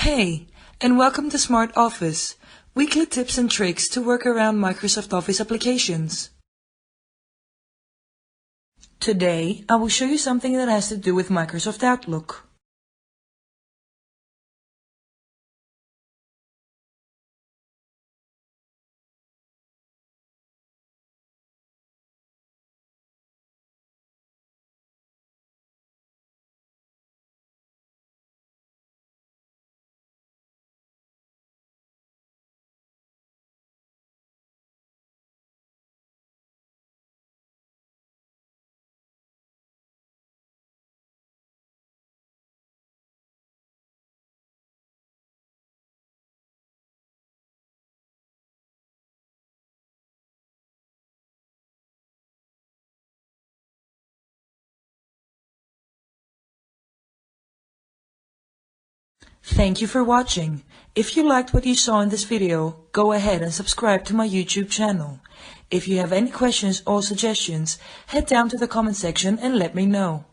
Hey, and welcome to Smart Office, weekly tips and tricks to work around Microsoft Office applications. Today, I will show you something that has to do with Microsoft Outlook. Thank you for watching. If you liked what you saw in this video, go ahead and subscribe to my YouTube channel. If you have any questions or suggestions, head down to the comment section and let me know.